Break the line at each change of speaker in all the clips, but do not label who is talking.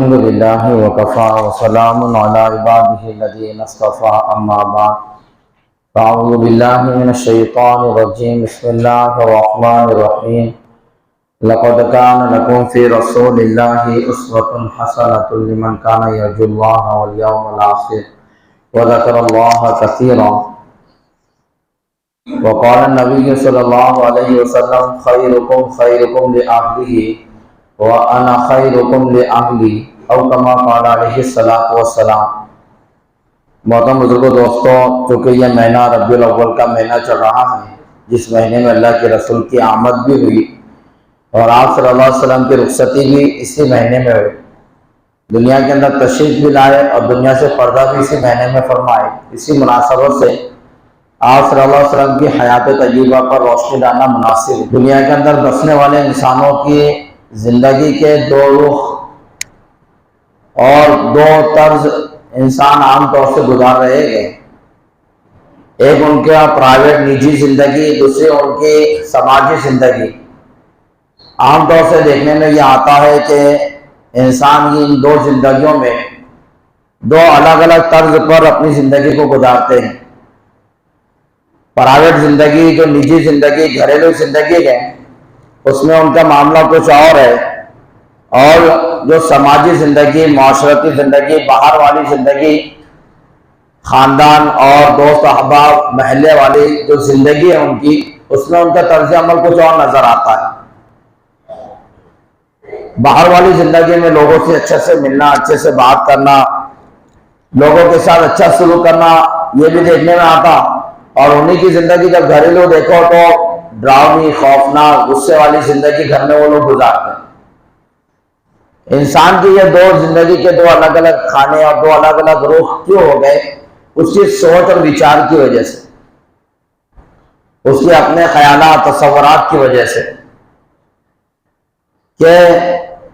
الحمد للہ وکفا وسلام علی عبادہ الذین اصطفى اما بعد اعوذ باللہ من الشیطان الرجیم بسم اللہ الرحمن الرحیم لقد کان لکم فی رسول اللہ اسوۃ حسنۃ لمن کان یرجو اللہ والیوم الآخر وذکر اللہ کثیرا وقال النبی صلی اللہ علیہ وسلم خیرکم خیرکم لأہلہ وَأَنَا خَيْرُكُمْ لِأَهْلِي او کما قال علیہ الصلوۃ والسلام۔ محترم بزرگوں دوستوں، چونکہ یہ مہینہ ربیع الاول کا مہینہ چل رہا ہے، جس مہینے میں اللہ کے رسول کی آمد بھی ہوئی اور آپ صلی اللہ علیہ وسلم کی رخصتی بھی اسی مہینے میں ہوئی، دنیا کے اندر تشریف بھی لائے اور دنیا سے پردہ بھی اسی مہینے میں فرمائے۔ اسی مناسبت سے آپ صلی اللہ علیہ وسلم کی حیات طیبہ پر روشنی ڈالنا مناسب ہے۔ دنیا کے اندر بسنے والے انسانوں کی زندگی کے دو رخ اور دو طرز انسان عام طور سے گزار رہے ہیں، ایک ان کا پرائیویٹ نجی زندگی، دوسری ان کی سماجی زندگی۔ عام طور سے دیکھنے میں یہ آتا ہے کہ انسان کی ان دو زندگیوں میں دو الگ الگ طرز پر اپنی زندگی کو گزارتے ہیں۔ پرائیویٹ زندگی، جو نجی زندگی، گھریلو زندگی ہے، اس میں ان کا معاملہ کچھ اور ہے، اور جو سماجی زندگی، معاشرتی زندگی، باہر والی زندگی، خاندان اور دوست احباب، محلے والی جو زندگی ہے ان کی، اس میں ان کا طرز عمل کچھ اور نظر آتا ہے۔ باہر والی زندگی میں لوگوں سے اچھے سے ملنا، اچھے سے بات کرنا، لوگوں کے ساتھ اچھا سلوک کرنا، یہ بھی دیکھنے میں آتا، اور انہی کی زندگی جب گھریلو دیکھو تو ڈراؤنی، خوفناک، غصے والی زندگی گھر میں وہ لوگ گزارتے ہیں۔ انسان کی یہ دو زندگی کے دو الگ الگ کھانے اور دو الگ الگ رخ کیوں ہو گئے؟ اس کی سوچ اور وچار کی وجہ سے، اس کے اپنے خیالات، تصورات کی وجہ سے، کہ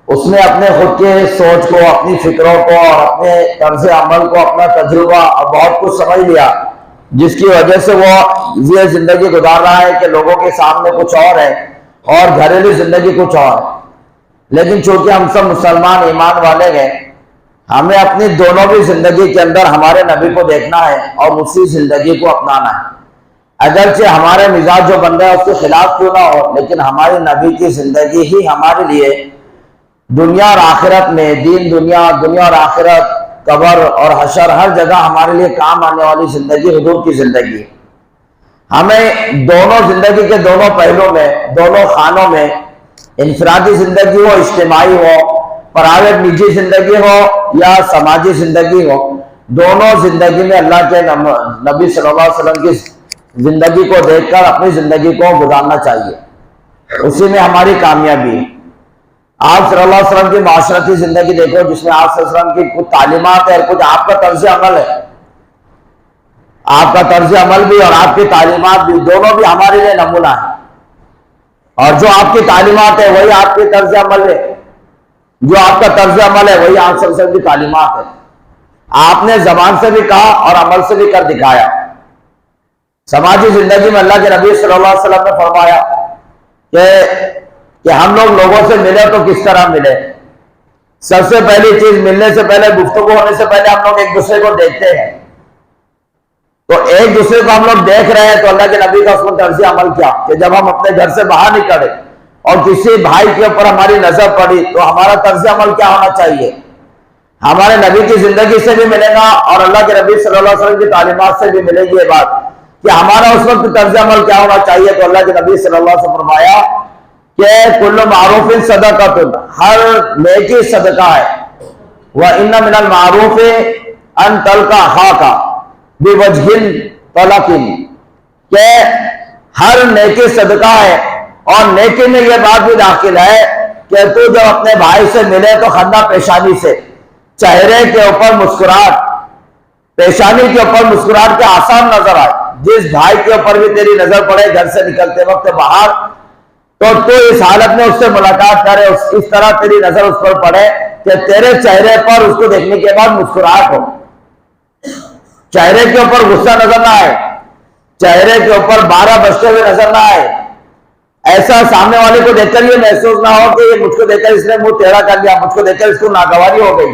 اس نے اپنے خود کے سوچ کو، اپنی فکروں کو اور اپنے طرز عمل کو، اپنا تجربہ اور بہت کچھ سمجھ لیا، جس کی وجہ سے وہ یہ زندگی گزار رہا ہے کہ لوگوں کے سامنے کچھ اور ہے اور گھریلو زندگی کچھ اور ہے۔ لیکن چونکہ ہم سب مسلمان ایمان والے ہیں، ہمیں اپنی دونوں بھی زندگی کے اندر ہمارے نبی کو دیکھنا ہے اور اسی زندگی کو اپنانا ہے۔ اگرچہ ہمارے مزاج جو بن رہا ہے اس کے خلاف کیوں نہ ہو، لیکن ہمارے نبی کی زندگی ہی ہمارے لیے دنیا اور آخرت میں، دین دنیا، دنیا اور آخرت، قبر اور حشر، ہر جگہ ہمارے لیے کام آنے والی زندگی حضور کی زندگی ہے۔ ہمیں دونوں زندگی کے دونوں پہلوں میں، دونوں خانوں میں، انفرادی زندگی ہو، اجتماعی ہو، پرائیویٹ نجی زندگی ہو یا سماجی زندگی ہو، دونوں زندگی میں اللہ کے نبی صلی اللہ علیہ وسلم کی زندگی کو دیکھ کر اپنی زندگی کو گزارنا چاہیے، اسی میں ہماری کامیابی ہے۔ آپ صلی اللہ علیہ وسلم کی معاشرتی زندگی دیکھو، جس میں آپ صلی اللہ علیہ وسلم کی کچھ تعلیمات ہے اور کچھ آپ کا طرز عمل ہے۔ آپ کا طرز عمل بھی اور آپ کی تعلیمات بھی، دونوں بھی ہمارے لیے نمونہ ہے، اور جو آپ کی تعلیمات ہے وہی آپ کی طرز عمل ہے، جو آپ کا طرز عمل ہے وہی آپ صلی اللہ علیہ وسلم کی تعلیمات ہے۔ آپ نے زبان سے بھی کہا اور عمل سے بھی کر دکھایا۔ سماجی زندگی میں اللہ کے نبی صلی اللہ علیہ وسلم نے فرمایا کہ ہم لوگ لوگوں سے ملے تو کس طرح ملے۔ سب سے پہلی چیز، ملنے سے پہلے، گفتگو ہونے سے پہلے ہم لوگ ایک دوسرے کو دیکھتے ہیں۔ تو ایک دوسرے کو ہم لوگ دیکھ رہے ہیں تو اللہ کے نبی کا اس میں طرز عمل کیا کہ جب ہم اپنے گھر سے باہر نکلے اور کسی بھائی کے اوپر ہماری نظر پڑی تو ہمارا طرز عمل کیا ہونا چاہیے؟ ہمارے نبی کی زندگی سے بھی ملے گا اور اللہ کے نبی صلی اللہ علیہ وسلم کی تعلیمات سے بھی ملے گی یہ بات کہ ہمارا اس وقت طرز عمل کیا ہونا چاہیے۔ تو اللہ کے نبی صلی اللہ علیہ وسلم فرمایا کہ کل معروف صدقۃ، ہر نیکی صدقہ ہے، وَإِنَّ مِنَ الْمَعْرُوفِ أَن تَلْقَى أَخَاكَ بِوَجْهٍ طَلَقٍ، کہ ہر نیکی صدقہ ہے، اور نیکی میں یہ بات بھی داخل ہے کہ تو جب اپنے بھائی سے ملے تو خندہ پیشانی سے، چہرے کے اوپر مسکراہٹ، پیشانی کے اوپر مسکراہٹ کے آسان نظر آئے۔ جس بھائی کے اوپر بھی تیری نظر پڑے گھر سے نکلتے وقت باہر، تو اس حالت میں اس سے ملاقات کرے، اس طرح تیری نظر اس پر پڑے کہ تیرے چہرے پر اس کو دیکھنے کے بعد مسکراہٹ ہو، چہرے کے اوپر غصہ نظر نہ آئے، چہرے کے اوپر 12 بجتے ہوئے نظر نہ آئے۔ ایسا سامنے والے کو دیکھ کر یہ محسوس نہ ہو کہ یہ مجھ کو دیکھ کر اس نے منہ ٹیڑھا کر لیا، مجھ کو دیکھ کر اس کو ناگواری ہو گئی۔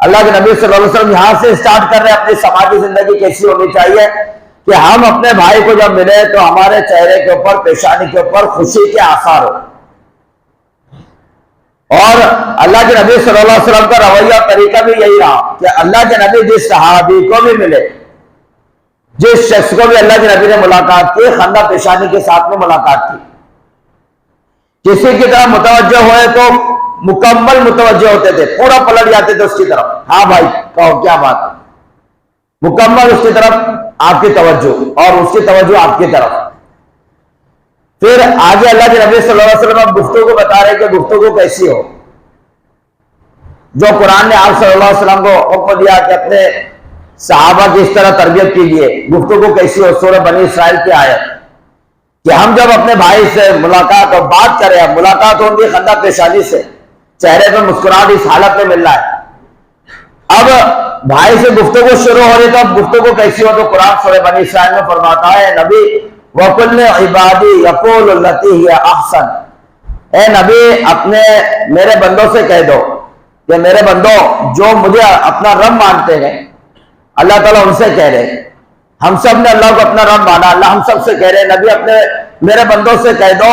اللہ کے نبی صلی اللہ علیہ وسلم یہاں سے سٹارٹ کر رہے ہیں اپنی سماجی زندگی کیسی ہونی چاہیے کہ ہم اپنے بھائی کو جب ملے تو ہمارے چہرے کے اوپر، پیشانی کے اوپر خوشی کے آثار ہو۔ اور اللہ کے نبی صلی اللہ علیہ وسلم کا رویہ اور طریقہ بھی یہی رہا کہ اللہ کے نبی جس صحابی کو بھی ملے، جس شخص کو بھی اللہ کے نبی نے ملاقات کی، خندہ پیشانی کے ساتھ میں ملاقات کی۔ کسی کی طرف متوجہ ہوئے تو مکمل متوجہ ہوتے تھے، پورا پلٹ جاتے تھے اس کی طرف، ہاں بھائی کہو کیا بات، مکمل اس کی طرف آپ کی توجہ اور اس کی توجہ آپ کی طرف۔ پھر آگے اللہ کے نبی صلی اللہ علیہ وسلم گفتگو بتا رہے کہ گفتگو کیسی ہو، جو قرآن نے آپ صلی اللہ علیہ وسلم کو حکم دیا کہ اپنے صحابہ کی اس طرح تربیت کیجیے، گفتگو کیسی ہو، سورہ بنی اسرائیل کی آیت کہ ہم جب اپنے بھائی سے ملاقات اور بات کریں، ملاقات ہوگی خندہ پیشانی سے، چہرے پہ مسکراہٹ اس حالت میں مل رہا ہے۔ اب بھائی سے گفتگو شروع ہو رہی تو اب گفتگو کیسی ہو، تو قرآن سورہ بنی اسرائیل میں فرماتا ہے نبی وَقُلْ عِبَادِي يَقُولُ الَّتِي هِيَ أَحْسَنُ، اے نبی اپنے میرے بندوں سے کہہ دو کہ میرے بندوں جو مجھے اپنا رب مانتے ہیں، اللہ تعالیٰ ان سے کہہ رہے، ہم سب نے اللہ کو اپنا رب مانا، اللہ ہم سب سے کہہ رہے نبی اپنے میرے بندوں سے کہہ دو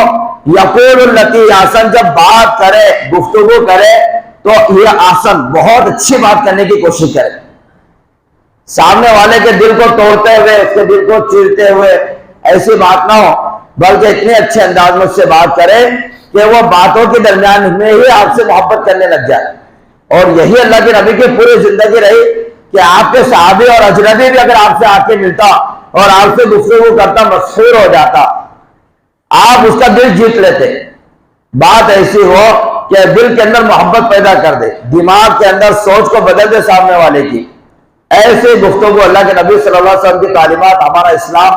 یقول التی آسن، جب بات کرے گفتگو کرے تو یہ آسن بہت اچھی بات کرنے کی کوشش کرے، سامنے والے کے دل کو توڑتے ہوئے، اس کے دل کو چیرتے ہوئے ایسی بات نہ ہو، بلکہ اتنے اچھے انداز میں اس سے بات کرے کہ وہ باتوں کے درمیان میں ہی آپ سے محبت کرنے لگ جائے۔ اور یہی اللہ کے نبی کی پوری زندگی رہی کہ آپ کے صحابی اور اجنبی بھی اگر آپ سے آ کے ملتا اور آپ سے گفتگو کرتا، مسحور ہو جاتا، آپ اس کا دل جیت لیتے۔ بات ایسی ہو کہ دل کے اندر محبت پیدا کر دے، دماغ کے اندر سوچ کو بدل دے سامنے والے کی، ایسے گفتگو اللہ کے نبی صلی اللہ علیہ وسلم کی تعلیمات، ہمارا اسلام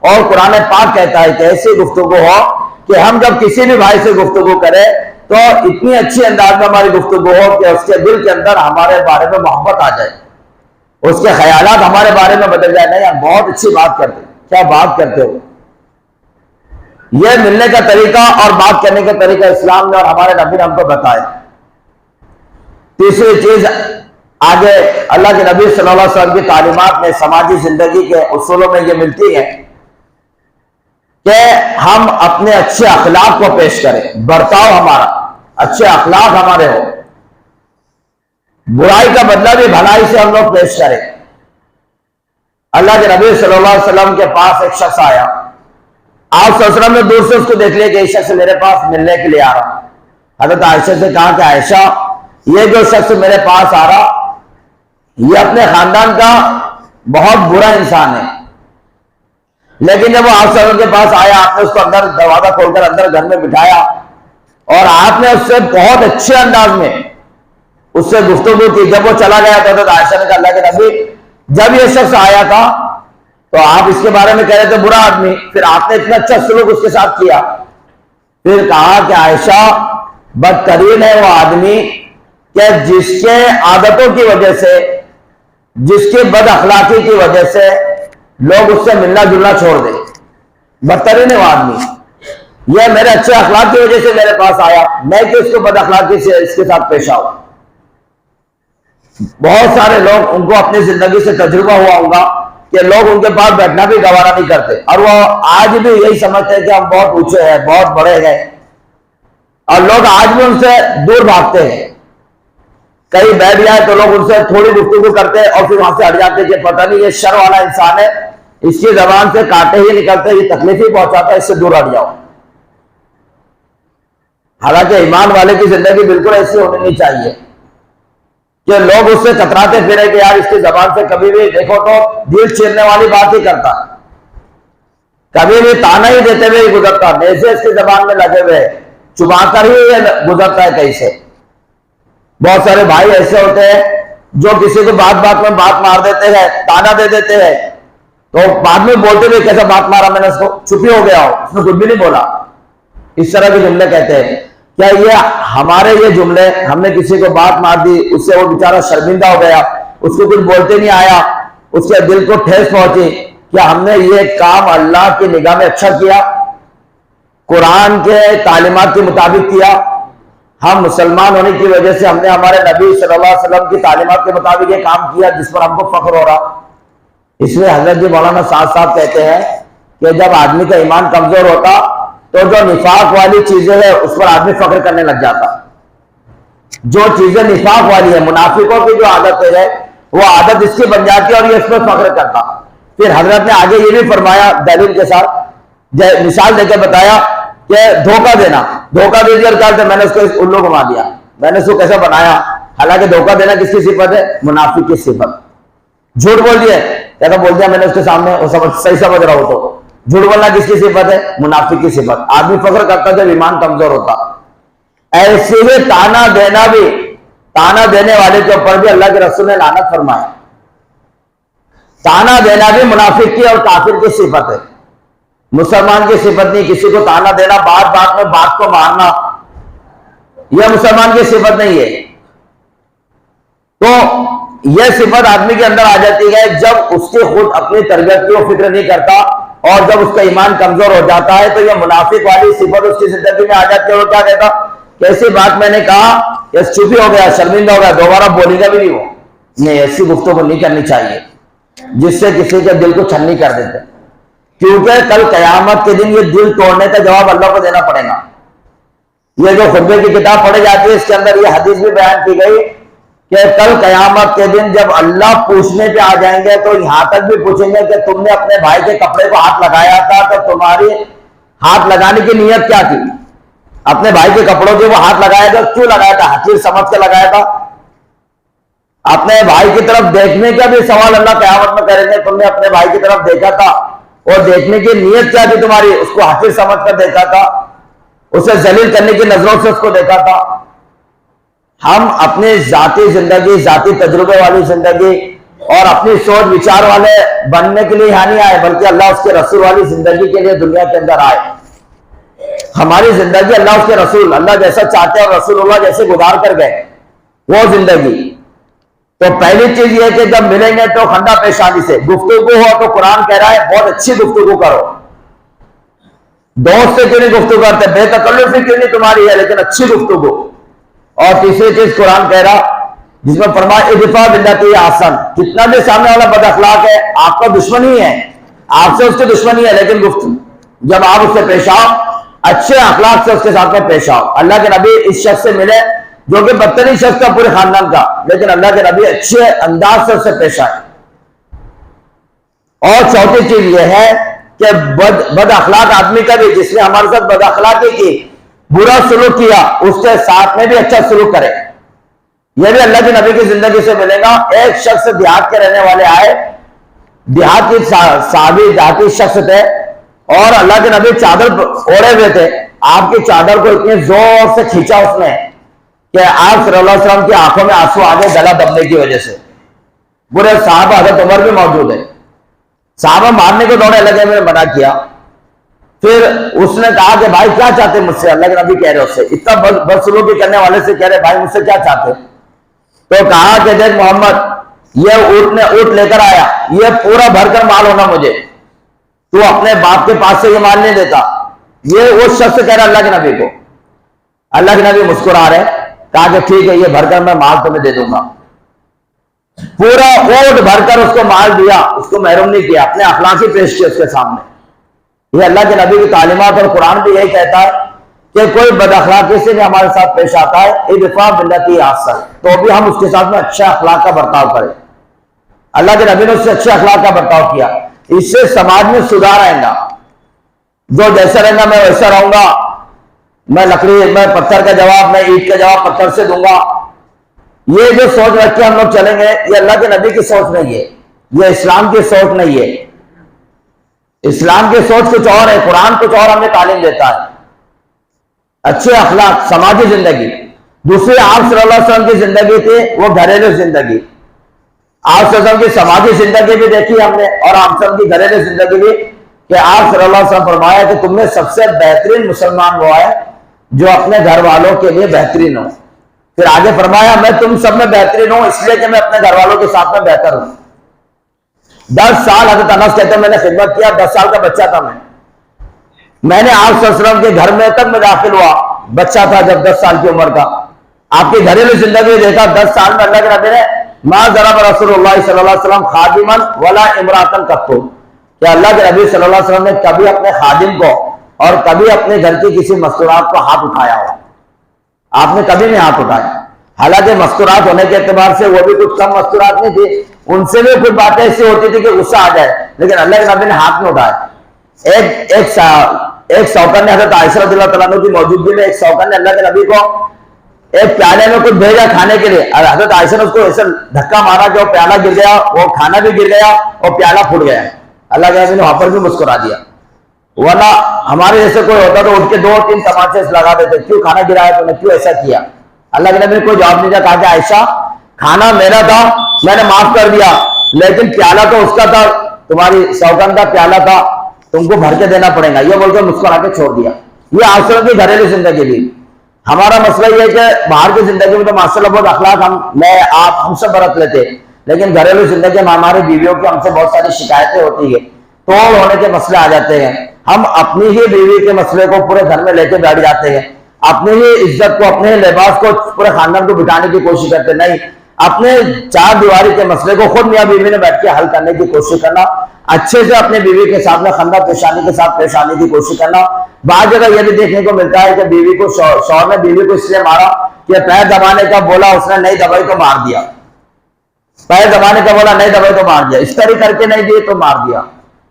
اور قرآن پاک کہتا ہے کہ ایسی گفتگو ہو کہ ہم جب کسی بھی بھائی سے گفتگو کریں تو اتنی اچھی انداز میں ہماری گفتگو ہو کہ اس کے دل کے اندر ہمارے بارے میں محبت آ جائے، اس کے خیالات ہمارے بارے میں بدل جائے، نہیں ہم بہت اچھی بات کرتے، کیا بات کرتے ہو۔ یہ ملنے کا طریقہ اور بات کرنے کا طریقہ اسلام نے اور ہمارے نبی نے ہم کو بتایا۔ تیسری چیز آگے اللہ کے نبی صلی اللہ علیہ وسلم کی تعلیمات میں، سماجی زندگی کے اصولوں میں یہ ملتی ہے کہ ہم اپنے اچھے اخلاق کو پیش کریں، برتاؤ ہمارا اچھے اخلاق ہمارے ہو، برائی کا بدلہ بھی بھلائی سے ہم لوگ پیش کریں۔ اللہ کے نبی صلی اللہ علیہ وسلم کے پاس ایک شخص آیا، آپ صلی اللہ علیہ وسلم نے دور سے اس کو دیکھ لیا کہ یہ شخص میرے پاس ملنے کے لیے آ رہا۔ حضرت عائشہ سے کہا کہ عائشہ یہ جو شخص میرے پاس آ رہا یہ اپنے خاندان کا بہت برا انسان ہے، لیکن جب وہ آپ صلی اللہ علیہ وسلم کے پاس آیا، آپ نے اس کو اندر دروازہ کھول کر اندر گھر میں بٹھایا اور آپ نے اس سے بہت اچھے انداز میں اس سے گفتگو کی۔ جب وہ چلا گیا تو حضرت عائشہ نے کہا اللہ کے نبی جب یہ شخص آیا تھا تو آپ اس کے بارے میں کہہ رہے تھے برا آدمی، پھر آپ نے اتنا اچھا سلوک اس کے ساتھ کیا۔ پھر کہا کہ عائشہ بدترین ہے وہ آدمی کہ جس کے عادتوں کی وجہ سے، جس کی بد اخلاقی کی وجہ سے لوگ اس سے ملنا جلنا چھوڑ دیں، بدترین ہے وہ آدمی۔ یہ میرے اچھے اخلاق کی وجہ سے میرے پاس آیا، میں کہ اس کو بد اخلاقی سے اس کے ساتھ پیش آؤں۔ بہت سارے لوگ ان کو اپنی زندگی سے تجربہ ہوا ہوگا کہ لوگ ان کے پاس بیٹھنا بھی گوارا نہیں کرتے، اور وہ آج بھی یہی سمجھتے ہیں کہ ہم بہت اونچے ہیں، بہت بڑے ہیں، اور لوگ آج بھی ان سے دور بھاگتے ہیں۔ کہیں بیٹھ جائے تو لوگ ان سے تھوڑی گفتگو کرتے اور پھر وہاں سے ہٹ جاتے کہ پتہ نہیں یہ شر والا انسان ہے، اس کی زبان سے کانٹے ہی نکلتے، یہ تکلیف ہی پہنچاتا ہے، اس سے دور ہٹ جاؤ۔ حالانکہ ایمان والے کی زندگی بالکل ایسی ہونی نہیں چاہیے کہ لوگ اس سے کتراتے پھرے کہ یار اس کی زبان سے کبھی بھی دیکھو تو دل چیرنے والی بات ہی کرتا، کبھی بھی تانا ہی دیتے ہوئے ہی گزرتا، نیزے اس کی زبان میں لگے ہوئے چبا کر ہی یہ گزرتا ہے کہیں سے۔ بہت سارے بھائی ایسے ہوتے ہیں جو کسی کو بات بات میں بات مار دیتے ہیں، تانا دے دیتے ہیں، تو بعد میں بولتے ہوئے کیسا بات مارا میں نے، اس کو چپ ہی ہو گیا ہو، اس نے کچھ بھی نہیں بولا، اس طرح کے جملے کہتے ہیں۔ کیا یہ ہمارے یہ جملے، ہم نے کسی کو بات مار دی، اس سے وہ بیچارہ شرمندہ ہو گیا، اس کو کچھ بولتے نہیں آیا، اس کے دل کو ٹھیس پہنچی، کیا ہم نے یہ کام اللہ کی نگاہ میں اچھا کیا؟ قرآن کے تعلیمات کے مطابق کیا. ہم مسلمان ہونے کی وجہ سے ہم نے ہمارے نبی صلی اللہ علیہ وسلم کی تعلیمات کے مطابق یہ کام کیا جس پر ہم کو فخر ہو رہا. اس لیے حضرت جی مولانا سعد صاحب کہتے ہیں کہ جب آدمی کا ایمان کمزور ہوتا تو جو نفاق والی چیزیں ہیں اس پر آدمی فخر کرنے لگ جاتا. جو چیزیں نفاق والی ہے، منافقوں کی جو عادت ہے وہ عادت اس کی بن جاتی ہے اور یہ اس پر فخر کرتا. پھر حضرت نے آگے یہ بھی فرمایا دلیل کے ساتھ، مثال دے کے بتایا کہ دھوکہ دینا، دھوکہ دے دیا کیا، میں نے اس کو الو گھما دیا، میں نے اس کو کیسے بنایا. حالانکہ دھوکہ دینا کس کی صفت ہے؟ منافق کی صفت. جھوٹ بول دیا، کہتا بول دیا میں نے اس کے سامنے، وہ صحیح سمجھ رہا ہو تو. جھوٹ بولنا کس کی صفت ہے؟ منافق کی صفت. آدمی فخر کرتا جب ایمان کمزور ہوتا. ایسے ہی تانا دینا بھی، تانا دینے والے کے اوپر بھی اللہ کے رسول نے لعنت فرمایا. تانا دینا بھی منافق کی اور کافر کی صفت ہے، مسلمان کی صفت نہیں. کسی کو تانا دینا، بات بات میں بات کو مارنا، یہ مسلمان کی صفت نہیں ہے. تو یہ صفت آدمی کے اندر آ جاتی ہے جب اس کی خود اپنی تربیت کی وہ فکر نہیں کرتا اور جب اس کا ایمان کمزور ہو جاتا ہے تو یہ منافق والی صفت اس کی زندگی میں آ جاتی ہے. وہ کیا کہتا کہ ایسی بات میں نے کہا کہ چپ ہی ہو گیا، شرمندہ ہو گیا، دوبارہ بولے گا بھی نہیں. وہ نہیں، ایسی گفتگو نہیں کرنی چاہیے جس سے کسی کے دل کو چھنی کر دیتے، کیونکہ کل قیامت کے دن یہ دل توڑنے کا جواب اللہ کو دینا پڑے گا. یہ جو خطبے کی کتاب پڑھی جاتی ہے اس کے اندر یہ حدیث بھی بیان کی گئی کہ کل قیامت کے دن جب اللہ پوچھنے پہ آ جائیں گے تو یہاں تک بھی پوچھیں گے کہ تم نے اپنے بھائی کے کپڑے کو ہاتھ لگایا تھا تو تمہاری ہاتھ لگانے کی نیت کیا تھی؟ اپنے بھائی کے کپڑوں کے وہ ہاتھ لگایا تھا، کیوں لگایا تھا؟ حقیر سمجھ کے لگایا تھا. اپنے بھائی کی طرف دیکھنے کا بھی سوال اللہ قیامت میں کریں گے. تم نے اپنے بھائی کی طرف دیکھا تھا اور دیکھنے کی نیت کیا تھی تمہاری؟ اس کو حقیر سمجھ کر دیکھا تھا، اسے ذلیل کرنے کی نظروں سے اس کو دیکھا تھا. ہم اپنی ذاتی زندگی، ذاتی تجربے والی زندگی اور اپنی سوچ وچار والے بننے کے لیے یہاں نہیں آئے، بلکہ اللہ اس کے رسول والی زندگی کے لیے دنیا کے اندر آئے. ہماری زندگی اللہ اس کے رسول، اللہ جیسا چاہتے اور رسول اللہ جیسے گزار کر گئے وہ زندگی. تو پہلی چیز یہ کہ جب ملیں گے تو خندہ پیشانی سے گفتگو ہو. تو قرآن کہہ رہا ہے بہت اچھی گفتگو کرو. دوست سے کیوں نہیں گفتگو کرتے؟ بے تکلفی کیوں نہیں تمہاری ہے، لیکن اچھی گفتگو. اور تیسری چیز قرآن کہہ رہا جس میں فرمایا ادفع باللتی احسن، کتنا بھی سامنے والا بد اخلاق ہے آپ کا دشمن ہی ہے، آپ سے اس کی دشمنی ہے، لیکن جب آپ اس سے پیش آؤ اچھے اخلاق سے اس کے ساتھ میں پیش آؤ. اللہ کے نبی اس شخص سے ملے جو کہ بدترین شخص تھا پورے خاندان کا، لیکن اللہ کے نبی اچھے انداز سے اس سے پیش آئے. اور چوتھی چیز یہ ہے کہ بد اخلاق آدمی کا بھی جس نے ہمارے ساتھ بد اخلاقی کی، برا سلوک کیا، اس کے ساتھ میں بھی اچھا سلوک کرے. یہ بھی اللہ کے نبی کی زندگی سے ملے گا. ایک شخص دیہات کے رہنے والے آئے، دیہات کی صحابی دیہاتی شخص تھے اور اللہ کے نبی چادر اوڑے ہوئے تھے. آپ کی چادر کو اتنے زور سے کھینچا اس نے کہ آپ صلی اللہ علیہ وسلم کی آنکھوں میں آنسو آ گئے گلا دبنے کی وجہ سے. پورے صحابہ حضرت عمر بھی موجود ہے، صحابہ مارنے کو دوڑے لگے، میں نے منع کیا. پھر اس نے کہا کہ بھائی کیا چاہتے مجھ سے؟ اللہ کے نبی کہہ رہے اس سے، اتنا بدسلوکی کرنے والے سے کہہ رہے بھائی مجھ سے کیا چاہتے؟ تو کہا کہ دیکھ محمد یہ اونٹ لے کر آیا، یہ پورا بھر کر مال ہونا مجھے، تو اپنے باپ کے پاس سے یہ مال نہیں دیتا. یہ وہ شخص کہہ رہا اللہ کے نبی کو. اللہ کے نبی مسکرا رہے، کہا کہ ٹھیک ہے یہ بھر کر میں مال تمہیں دے دوں گا. پورا اونٹ بھر کر اس کو مال دیا، اس کو محروم نہیں کیا، اپنے اخلاقی پیش کیا اس کے سامنے. یہ اللہ کے نبی کی تعلیمات اور قرآن بھی یہی کہتا ہے کہ کوئی بد اخلاقی سے بھی ہمارے ساتھ پیش آتا ہے ادفع باللتی احسن، تو بھی ہم اس کے ساتھ میں اچھا اخلاق کا برتاؤ کریں. اللہ کے نبی نے اس سے اچھے اخلاق کا برتاؤ کیا. اس سے سماج میں سدھار آئے گا. جو جیسا رہے گا میں ویسا رہوں گا، میں پتھر کا جواب، میں اینٹ کا جواب پتھر سے دوں گا، یہ جو سوچ رکھ کے ہم لوگ چلیں گے یہ اللہ کے نبی کی سوچ نہیں ہے، یہ اسلام کی سوچ نہیں ہے. اسلام کی سوچ کچھ اور ہے، قرآن کچھ اور ہمیں تعلیم دیتا ہے. اچھے اخلاق، سماجی زندگی. دوسری آپ صلی اللہ علیہ وسلم کی زندگی تھی وہ گھریلو زندگی. آپ صلی اللہ علیہ وسلم کی سماجی زندگی بھی دیکھی ہم نے اور آپ صلی اللہ علیہ وسلم کی گھریلو زندگی بھی، کہ آپ صلی اللہ علیہ وسلم فرمایا کہ تم میں سب سے بہترین مسلمان وہ ہے جو اپنے گھر والوں کے لیے بہترین ہو. پھر آگے فرمایا میں تم سب میں بہترین ہوں اس لیے کہ میں اپنے گھر والوں کے ساتھ میں بہتر ہوں. 10 سال حضرت انس کہتے ہیں میں نے خدمت کیا، 10 سال کا بچہ تھا میں. میں نے آپ صلی اللہ علیہ وسلم کے گھر میں تک میں داخل ہوا، بچہ تھا جب 10 سال کی عمر کا. آپ کے گھریلو زندگی میں دیکھا 10 سال میں اللہ کے نبی نے ما ضرب رسول اللہ صلی اللہ علیہ وسلم خادمن ولا امراتن قط، کہ اللہ کے نبی صلی اللہ علیہ وسلم نے کبھی اپنے خادم کو اور کبھی اپنے گھر کی کسی مستورات کو ہاتھ اٹھایا ہو. آپ نے کبھی نہیں ہاتھ اٹھایا. حالانکہ مستورات ہونے کے اعتبار سے وہ بھی کچھ کم مستورات نہیں تھی، ان سے بھی کچھ باتیں ایسی ہوتی تھی کہ غصہ آ جائے، لیکن اللہ کے نبی نے ہاتھ نہیں اٹھایا. ایک سوکن نے حضرت عائشہ رضی اللہ تعالیٰ عنہ کی موجودگی میں ایک سوکن نے اللہ کے نبی کو ایک پیالے میں کچھ بھیجا کھانے کے لیے، اور حضرت عائشہ نے اس کو ایسا دھکا مارا کہ وہ پیالہ گر گیا، وہ کھانا بھی گر گیا اور پیالہ پھٹ گیا. اللہ کے نبی نے وہاں پر بھی مسکرا دیا. ورنہ ہمارے جیسے کوئی ہوتا تو اٹھ کے 2-3 تماچے لگا دیتے، کیوں کھانا گرایا تو نے، کیوں ایسا کیا. اللہ کے نبی نے کوئی جواب نہیں دیا، کہا کہ عائشہ کھانا میرا تھا، میں نے معاف کر دیا، لیکن پیالہ تو اس کا تھا، تمہاری سوگن کا پیالہ تھا، تم کو بھر کے دینا پڑے گا. یہ بول کے مسکرا کے چھوڑ دیا. یہ آسرت کی گھریلو زندگی بھی. ہمارا مسئلہ یہ ہے کہ باہر کی زندگی میں تو ماشاء اللہ بہت اخلاق ہم سب برت لیتے، لیکن گھریلو زندگی میں ہماری بیویوں کی ہم سے بہت ساری شکایتیں ہوتی ہیں، توڑ ہونے کے مسئلے آ جاتے ہیں. ہم اپنی ہی بیوی کے مسئلے کو پورے گھر میں لے کے بیٹھ جاتے ہیں، اپنی ہی عزت کو، اپنے ہی لباس کو پورے خاندان کو بٹھانے کی کوشش کرتے. نہیں، اپنے 4 دیواری کے مسئلے کو خود میاں بیوی نے بیٹھ کے حل کرنے کی کوشش کرنا، اچھے سے اپنے بیوی کے ساتھ میں خندہ پیشانی کے ساتھ پیش آنے کی کوشش کرنا. بعض جگہ یہ بھی دیکھنے کو ملتا ہے کہ بیوی کو شوہر نے بیوی کو اس لیے مارا کہ پیر دبانے کا بولا، اس نے نہیں دبائی تو مار دیا. پیر دبانے کا بولا، نہیں دبائی تو مار دیا. استری کر کے نہیں دیے تو مار دیا.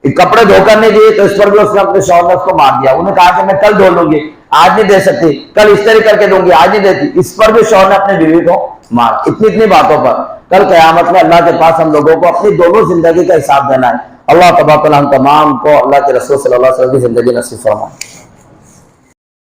کپڑے دھو کر نہیں دیے تو اس پر بھی اس نے اپنے شوہر نے اس کو مار دیا. انہوں نے کہا کہ میں کل دھو لوں گی، آج نہیں دے سکتی، کل استری کر کے دوں گی، آج نہیں دیتی. اس پر بھی شوہر نے اپنی بیوی کو مارا. اتنی باتوں پر کل قیامت میں اللہ کے پاس ہم لوگوں کو اپنی دونوں زندگی کا حساب دینا ہے. اللہ تبارک و تعالی ہم تمام کو اللہ کے رسول صلی اللہ علیہ وسلم کی زندگی نصیب فرمائے.